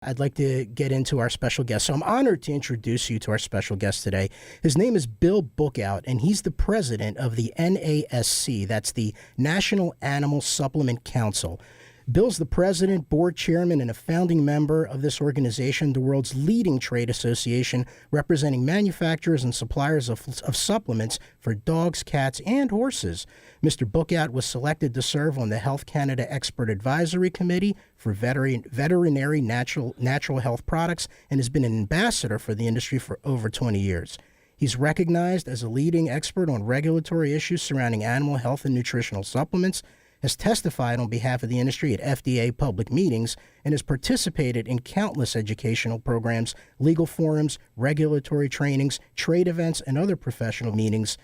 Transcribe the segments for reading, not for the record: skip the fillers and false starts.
I'd like to get into our special guest. So I'm honored to introduce you to our special guest today. His name is Bill Bookout, and he's the president of the NASC. That's the National Animal Supplement Council. Bill's the president, board chairman, and a founding member of this organization, the world's leading trade association representing manufacturers and suppliers of supplements for dogs, cats, and horses. Mr. Bookout was selected to serve on the Health Canada Expert Advisory Committee for veterinary natural health products and has been an ambassador for the industry for over 20 years. He's recognized as a leading expert on regulatory issues surrounding animal health and nutritional supplements, has testified on behalf of the industry at FDA public meetings, and has participated in countless educational programs, legal forums, regulatory trainings, trade events, and other professional meetings.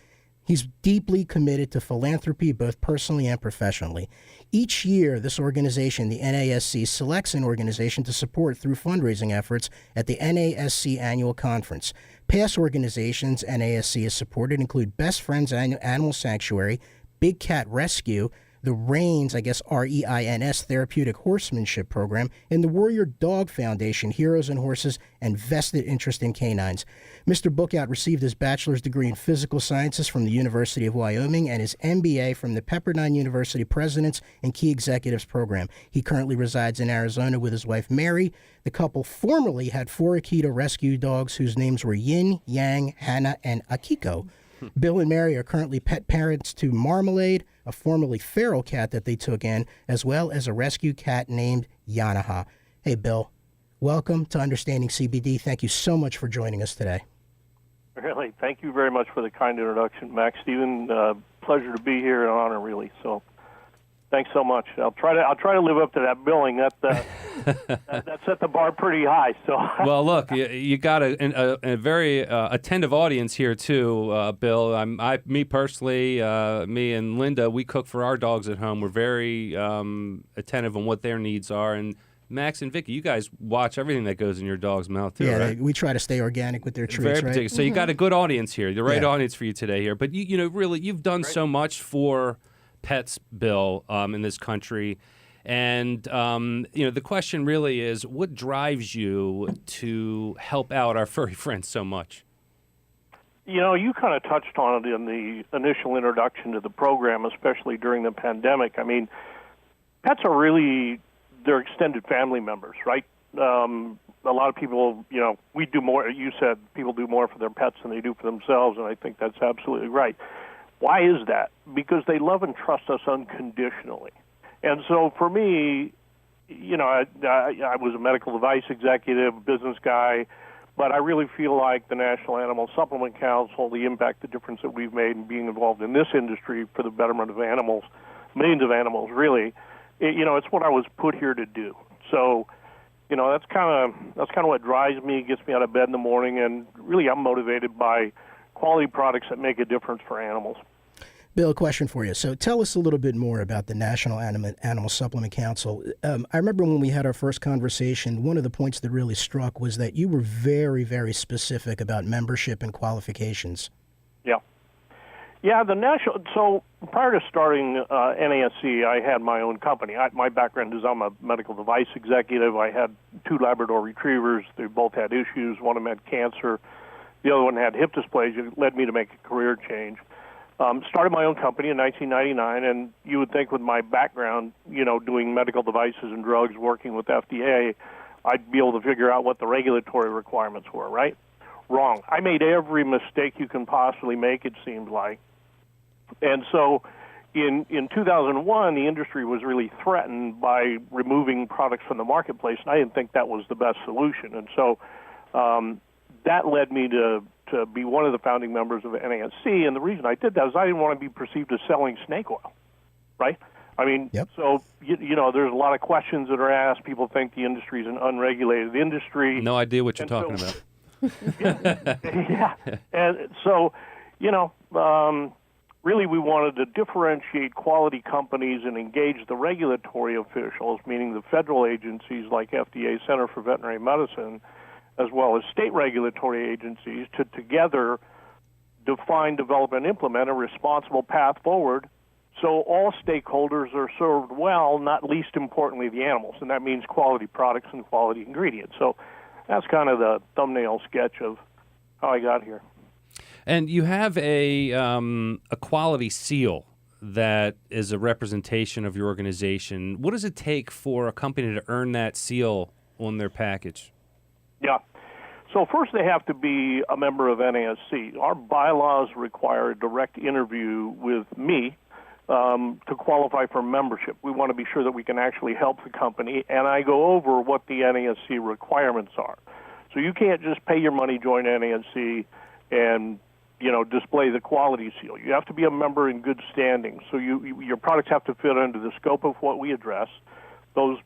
He's deeply committed to philanthropy, both personally and professionally. Each year, this organization, the NASC, selects an organization to support through fundraising efforts at the NASC Annual Conference. Past organizations NASC has supported include Best Friends Animal Sanctuary, Big Cat Rescue, the REINS, REINS Therapeutic Horsemanship Program, and the Warrior Dog Foundation, Heroes in Horses, and Vested Interest in Canines. Mr. Bookout received his bachelor's degree in physical sciences from the University of Wyoming and his MBA from the Pepperdine University Presidents and Key Executives Program. He currently resides in Arizona with his wife, Mary. The couple formerly had 4 Akita rescue dogs whose names were Yin, Yang, Hana, and Akiko. Bill and Mary are currently pet parents to Marmalade, a formerly feral cat that they took in, as well as a rescue cat named Yanaha. Hey, Bill, welcome to Understanding CBD. Thank you so much for joining us today. Really, thank you very much for the kind introduction, Max. Stephen, pleasure to be here, an honor, really. So, thanks so much. I'll try to live up to that billing. That set the bar pretty high. So. Well, look, you got a very attentive audience here too, Bill. Me personally, me and Linda, we cook for our dogs at home. We're very attentive on what their needs are, and Max and Vicky, you guys watch everything that goes in your dog's mouth too, right? We try to stay organic with their treats, very right? particular. So you got a good audience here, the right audience for you today here. But you know, really, you've done so much for pets, Bill, in this country. And, the question really is, what drives you to help out our furry friends so much? You kind of touched on it in the initial introduction to the program, especially during the pandemic. I mean, pets are really, they're extended family members, right? A lot of people, we do more, you said people do more for their pets than they do for themselves, and I think that's absolutely right. Why is that? Because they love and trust us unconditionally. And so for me, I was a medical device executive, business guy, but I really feel like the National Animal Supplement Council, the impact, the difference that we've made in being involved in this industry for the betterment of animals, millions of animals, really, it's what I was put here to do. So, that's kind of what drives me, gets me out of bed in the morning, and really I'm motivated by quality products that make a difference for animals. Bill, a question for you. So tell us a little bit more about the National Animal Supplement Council. I remember when we had our first conversation, one of the points that really struck was that you were very, very specific about membership and qualifications. Yeah, so prior to starting NASC, I had my own company. My background is I'm a medical device executive. I had 2 Labrador retrievers. They both had issues. One of them had cancer. The other one had hip dysplasia. It led me to make a career change. Started my own company in 1999, and you would think with my background, doing medical devices and drugs, working with FDA, I'd be able to figure out what the regulatory requirements were, right? Wrong. I made every mistake you can possibly make, it seemed like. And so in 2001, the industry was really threatened by removing products from the marketplace, and I didn't think that was the best solution. And so that led me to be one of the founding members of NASC, and the reason I did that is I didn't want to be perceived as selling snake oil, right? I mean, So, there's a lot of questions that are asked. People think the industry is an unregulated industry. No idea what you're talking about. Yeah. And so, really we wanted to differentiate quality companies and engage the regulatory officials, meaning the federal agencies like FDA, Center for Veterinary Medicine, as well as state regulatory agencies, to together define, develop, and implement a responsible path forward So all stakeholders are served well, not least importantly the animals, and that means quality products and quality ingredients. So that's kind of the thumbnail sketch of how I got here. And you have a quality seal that is a representation of your organization. What does it take for a company to earn that seal on their package? Yeah. So first they have to be a member of NASC. Our bylaws require a direct interview with me to qualify for membership. We want to be sure that we can actually help the company, and I go over what the NASC requirements are. So you can't just pay your money, join NASC, and display the quality seal. You have to be a member in good standing. So your products have to fit under the scope of what we address. Those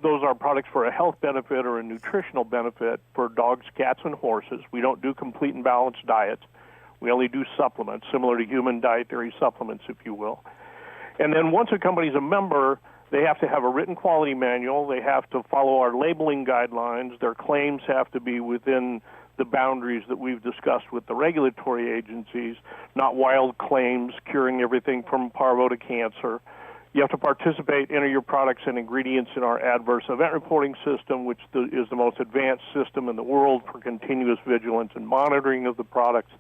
are products for a health benefit or a nutritional benefit for dogs, cats, and horses. We don't do complete and balanced diets. We only do supplements, similar to human dietary supplements, if you will. And then once a company's a member, they have to have a written quality manual. They have to follow our labeling guidelines. Their claims have to be within the boundaries that we've discussed with the regulatory agencies, not wild claims curing everything from parvo to cancer. You have to participate, enter your products and ingredients in our adverse event reporting system, which is the most advanced system in the world for continuous vigilance and monitoring of the products,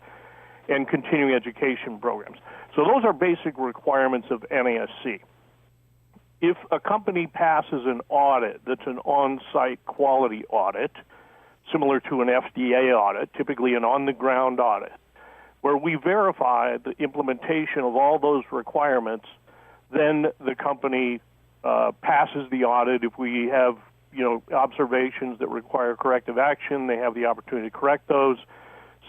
and continuing education programs. So those are basic requirements of NASC. If a company passes an audit that's an on-site quality audit, similar to an FDA audit, typically an on-the-ground audit, where we verify the implementation of all those requirements, then the company passes the audit. If we have observations that require corrective action, they have the opportunity to correct those,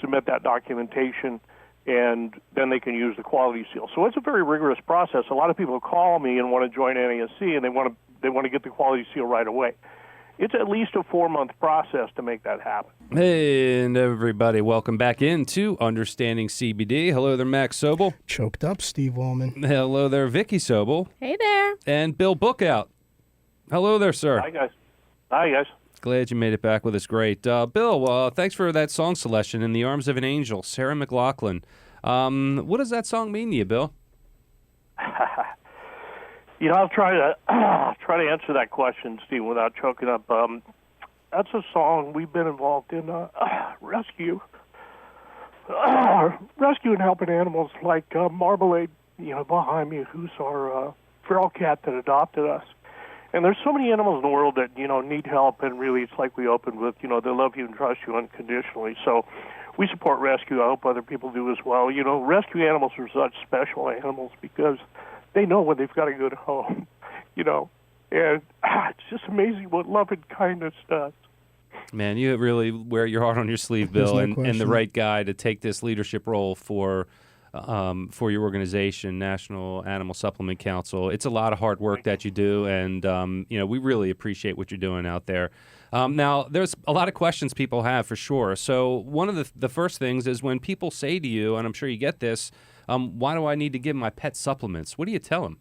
submit that documentation, and then they can use the quality seal. So it's a very rigorous process. A lot of people call me and want to join NASC, and they want to get the quality seal right away. It's at least a 4-month process to make that happen. Hey, and everybody, welcome back into Understanding CBD. Hello there, Max Sobel. Choked up, Steve Wallman. Hello there, Vicky Sobel. Hey there. And Bill Bookout. Hello there, sir. Hi, guys. Hi, guys. Glad you made it back with us. Great. Bill, thanks for that song selection, In the Arms of an Angel, Sarah McLachlan. What does that song mean to you, Bill? I'll try to answer that question, Steve, without choking up. That's a song we've been involved in rescue and helping animals like Marmalade, behind me, who's our feral cat that adopted us. And there's so many animals in the world that need help, and really, it's like we opened with, they love you and trust you unconditionally. So we support rescue. I hope other people do as well. Rescue animals are such special animals because they know when they've got a good home, and it's just amazing what love and kindness does. Man, you really wear your heart on your sleeve, Bill, and the right guy to take this leadership role for your organization, National Animal Supplement Council. It's a lot of hard work that you do, and we really appreciate what you're doing out there. Now, there's a lot of questions people have for sure. So one of the first things is when people say to you, and I'm sure you get this, why do I need to give my pet supplements? What do you tell them?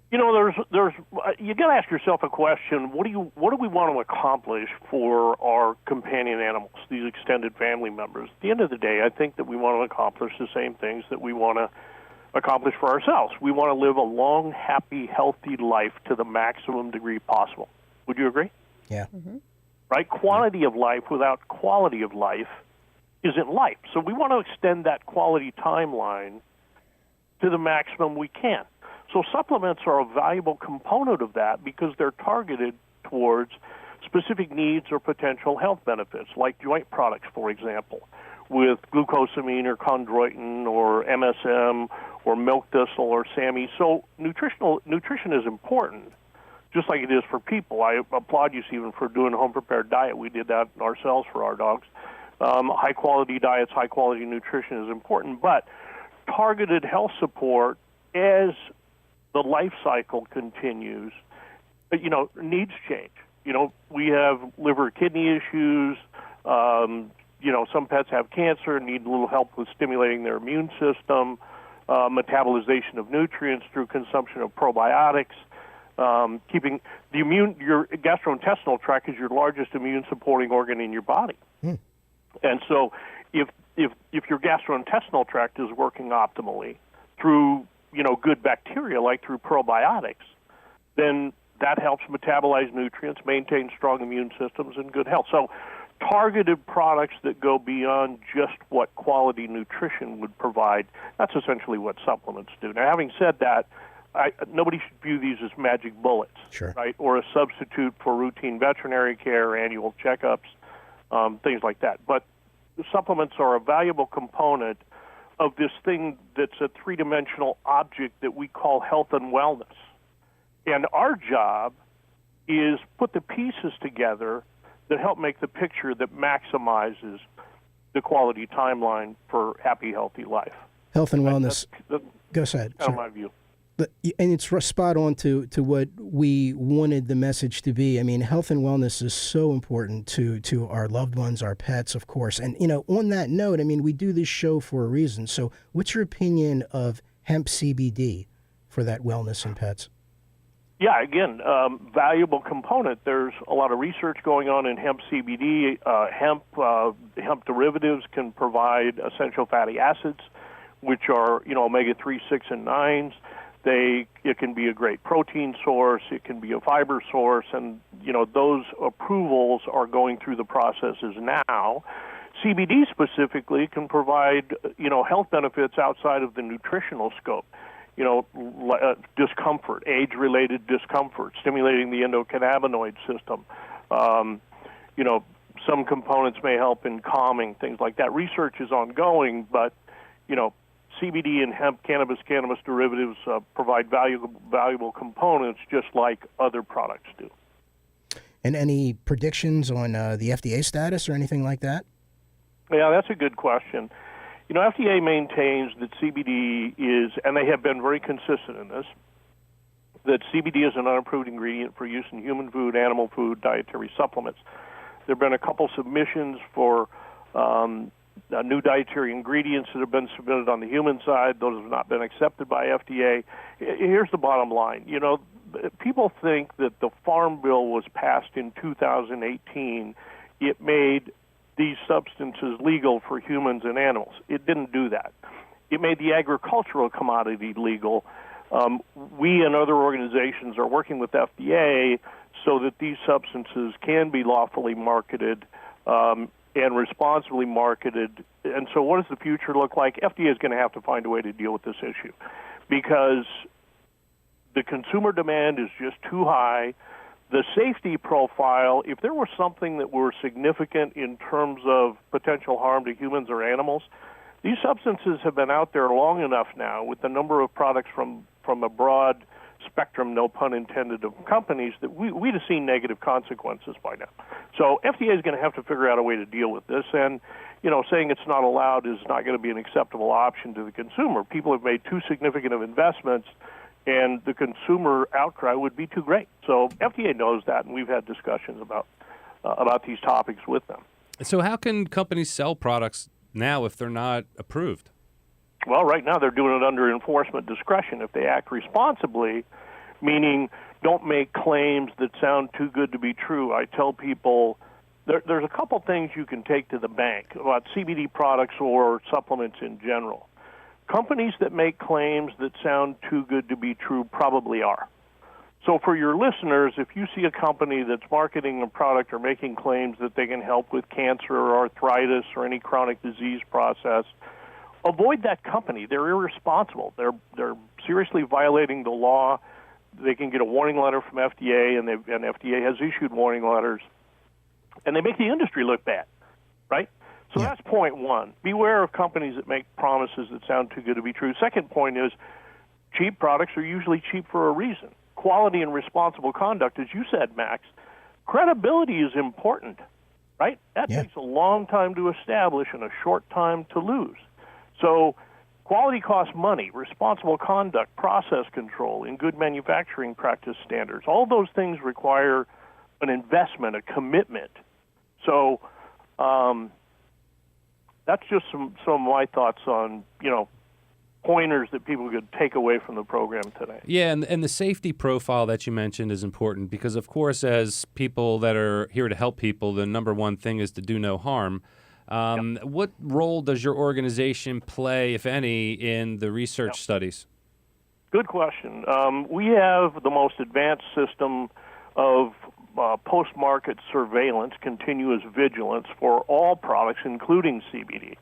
There's you got to ask yourself a question. What do we want to accomplish for our companion animals, these extended family members? At the end of the day, I think that we want to accomplish the same things that we want to accomplish for ourselves. We want to live a long, happy, healthy life to the maximum degree possible. Would you agree? Yeah. Mm-hmm. Right? Quantity of life without quality of life isn't life. So we want to extend that quality timeline to the maximum we can. So supplements are a valuable component of that because they're targeted towards specific needs or potential health benefits, like joint products, for example, with glucosamine or chondroitin or MSM or milk thistle or SAMe. So nutrition is important, just like it is for people. I applaud you, Stephen, for doing a home-prepared diet. We did that ourselves for our dogs. High-quality diets, high-quality nutrition is important, but targeted health support as the life cycle continues, needs change. We have liver, kidney issues. Some pets have cancer, need a little help with stimulating their immune system, metabolization of nutrients through consumption of probiotics, keeping your gastrointestinal tract is your largest immune-supporting organ in your body. Mm. And so if your gastrointestinal tract is working optimally through good bacteria, like through probiotics, then that helps metabolize nutrients, maintain strong immune systems, and good health. So targeted products that go beyond just what quality nutrition would provide, that's essentially what supplements do. Now, having said that, nobody should view these as magic bullets, Sure. right, or a substitute for routine veterinary care, annual checkups, things like that. But supplements are a valuable component of this thing that's a three-dimensional object that we call health and wellness. And our job is put the pieces together that help make the picture that maximizes the quality timeline for happy, healthy life. Health and wellness. That's Go ahead. kind of my view. And it's spot on to what we wanted the message to be. I mean, health and wellness is so important to our loved ones, our pets, of course. And, on that note, I mean, we do this show for a reason. So what's your opinion of hemp CBD for that wellness in pets? Yeah, again, valuable component. There's a lot of research going on in hemp CBD. Hemp derivatives can provide essential fatty acids, which are, omega-3, 6, and 9s. It can be a great protein source. It can be a fiber source. And, those approvals are going through the processes now. CBD specifically can provide, health benefits outside of the nutritional scope. Discomfort, age-related discomfort, stimulating the endocannabinoid system. Some components may help in calming, things like that. Research is ongoing, but, CBD and hemp, cannabis derivatives provide valuable components just like other products do. And any predictions on the FDA status or anything like that? Yeah, that's a good question. FDA maintains that CBD is, and they have been very consistent in this, that CBD is an unapproved ingredient for use in human food, animal food, dietary supplements. There have been a couple submissions for new dietary ingredients that have been submitted on the human side. Those have not been accepted by FDA. Here's the bottom line. People think that the Farm Bill was passed in 2018. It made these substances legal for humans and animals. It didn't do that. It made the agricultural commodity legal. We and other organizations are working with FDA so that these substances can be lawfully marketed and responsibly marketed. And so what does the future look like? FDA is going to have to find a way to deal with this issue because the consumer demand is just too high. The safety profile, if there was something that were significant in terms of potential harm to humans or animals, these substances have been out there long enough now with the number of products from a broad spectrum, no pun intended, of companies that we'd have seen negative consequences by now. So FDA is going to have to figure out a way to deal with this, and saying it's not allowed is not going to be an acceptable option to the consumer. People have made too significant of investments, and the consumer outcry would be too great. So FDA knows that, and we've had discussions about these topics with them. So how can companies sell products now if they're not approved? Well, right now they're doing it under enforcement discretion. If they act responsibly, meaning don't make claims that sound too good to be true. I tell people there's a couple things you can take to the bank about CBD products or supplements in general. Companies that make claims that sound too good to be true probably are. So for your listeners, if you see a company that's marketing a product or making claims that they can help with cancer or arthritis or any chronic disease process, avoid that company. They're irresponsible. They're seriously violating the law. They can get a warning letter from FDA, and FDA has issued warning letters, and they make the industry look bad, right? So that's point one. Beware of companies that make promises that sound too good to be true. Second point is cheap products are usually cheap for a reason. Quality and responsible conduct, as you said, Max, credibility is important, right? That takes a long time to establish and a short time to lose. So quality costs money, responsible conduct, process control, and good manufacturing practice standards. All those things require an investment, a commitment. So that's just some of my thoughts on, pointers that people could take away from the program today. Yeah, and the safety profile that you mentioned is important because, of course, as people that are here to help people, the number one thing is to do no harm. What role does your organization play, if any, in the research studies? Good question. We have the most advanced system of post-market surveillance, continuous vigilance for all products, including CBD.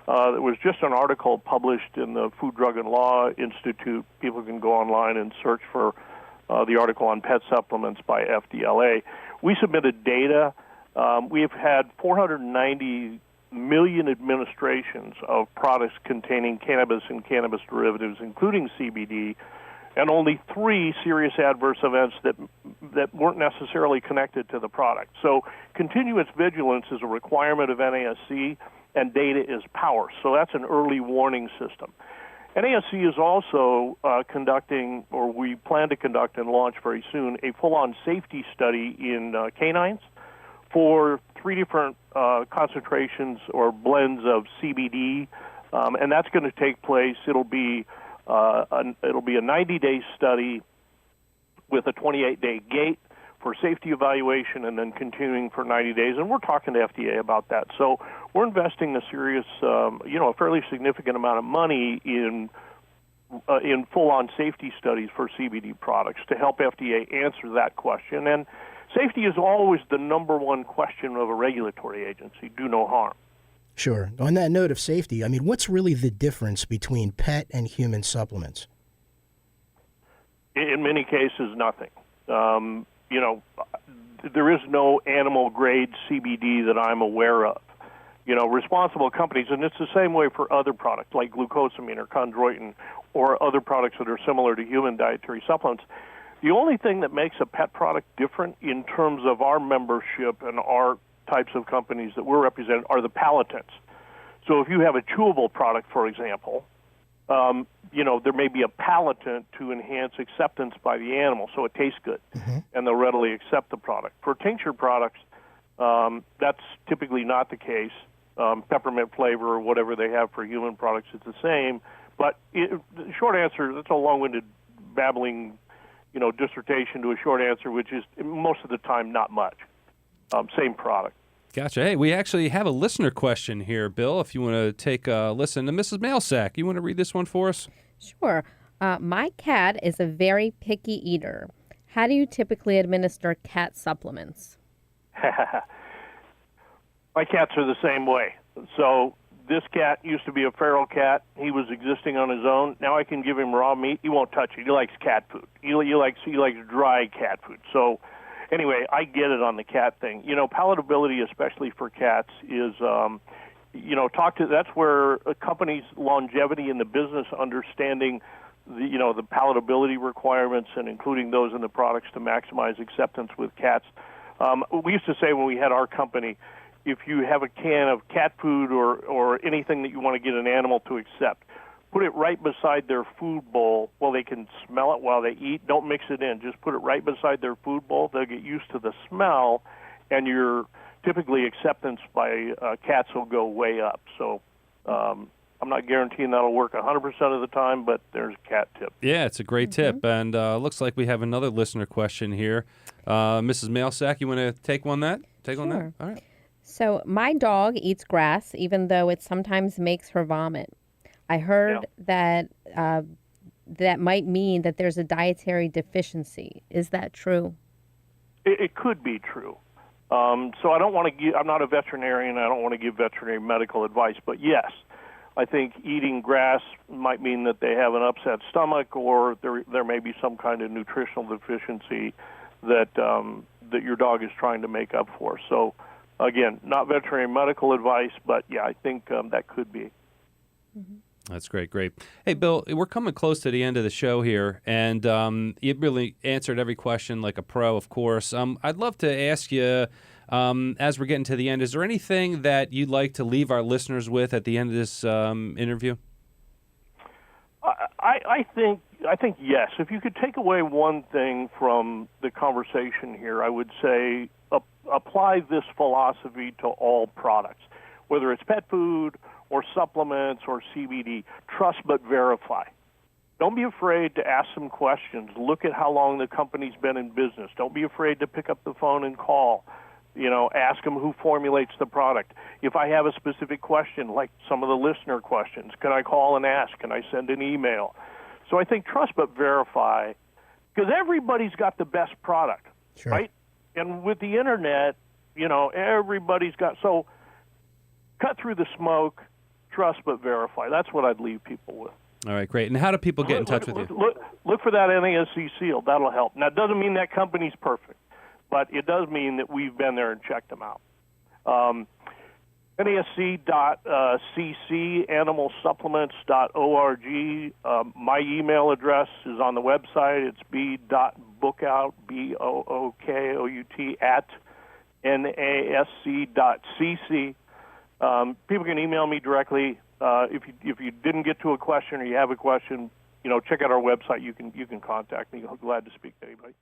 There was just an article published in the Food, Drug, and Law Institute. People can go online and search for the article on pet supplements by FDLA. We submitted data. We've had 490 million administrations of products containing cannabis and cannabis derivatives, including CBD, and only 3 serious adverse events that weren't necessarily connected to the product. So continuous vigilance is a requirement of NASC, and data is power. So that's an early warning system. NASC is also conducting, or we plan to conduct and launch very soon, a full-on safety study in canines for 3 different concentrations or blends of CBD, and that's going to take place. It'll be a 90-day study with a 28-day gate for safety evaluation, and then continuing for 90 days. And we're talking to FDA about that. So we're investing a serious, a fairly significant amount of money in full-on safety studies for CBD products to help FDA answer that question. And safety is always the number one question of a regulatory agency. Do no harm. Sure. On that note of safety, I mean, what's really the difference between pet and human supplements? In many cases, nothing. There is no animal-grade CBD that I'm aware of. Responsible companies, and it's the same way for other products like glucosamine or chondroitin or other products that are similar to human dietary supplements. The only thing that makes a pet product different in terms of our membership and our types of companies that we're representing are the palatants. So if you have a chewable product, for example, there may be a palatant to enhance acceptance by the animal, so it tastes good, and they'll readily accept the product. For tincture products, that's typically not the case. Peppermint flavor or whatever they have for human products, it's the same. But the short answer, that's a long-winded babbling, dissertation to a short answer, which is most of the time not much. Same product. Gotcha. Hey, we actually have a listener question here, Bill, if you want to take a listen to Mrs. Mailsack. You want to read this one for us? Sure. My cat is a very picky eater. How do you typically administer cat supplements? My cats are the same way. So this cat used to be a feral cat. He was existing on his own. Now I can give him raw meat. He won't touch it. He likes cat food. He likes dry cat food. So anyway, I get it on the cat thing. Palatability, especially for cats, is that's where a company's longevity in the business, understanding the palatability requirements and including those in the products to maximize acceptance with cats. We used to say when we had our company, if you have a can of cat food or anything that you want to get an animal to accept, put it right beside their food bowl while they can smell it while they eat. Don't mix it in. Just put it right beside their food bowl. They'll get used to the smell, and your typically acceptance by cats will go way up. So I'm not guaranteeing that'll work 100% of the time, but there's a cat tip. Yeah, it's a great tip. And looks like we have another listener question here. Mrs. Mailsack, you want to take on that? Sure. All right. So my dog eats grass, even though it sometimes makes her vomit. I heard that that might mean that there's a dietary deficiency. Is that true? It could be true. So I don't want to I'm not a veterinarian. I don't want to give veterinary medical advice. But yes, I think eating grass might mean that they have an upset stomach, or there may be some kind of nutritional deficiency that your dog is trying to make up for. So again, not veterinary medical advice, but yeah, I think that could be. Mm-hmm. That's great. Hey, Bill, we're coming close to the end of the show here, and you really answered every question like a pro, of course. I'd love to ask you, as we're getting to the end, is there anything that you'd like to leave our listeners with at the end of this interview? I think yes. If you could take away one thing from the conversation here, I would say apply this philosophy to all products, whether it's pet food or supplements or CBD. Trust but verify. Don't be afraid to ask some questions. Look at how long the company's been in business. Don't be afraid to pick up the phone and call. Ask them who formulates the product. If I have a specific question, like some of the listener questions, can I call and ask? Can I send an email? So I think trust but verify, because everybody's got the best product, Sure. right? And with the internet, everybody's got, so cut through the smoke, trust but verify. That's what I'd leave people with. All right, great. And how do people get in touch with you? Look for that NASC seal. That'll help. Now, it doesn't mean that company's perfect, but it does mean that we've been there and checked them out. NASC.cc, animalsupplements.org. My email address is on the website. It's b.bookout, BOOKOUT, at NASC.cc. People can email me directly. If you didn't get to a question or you have a question, check out our website. You can contact me. I'm glad to speak to anybody.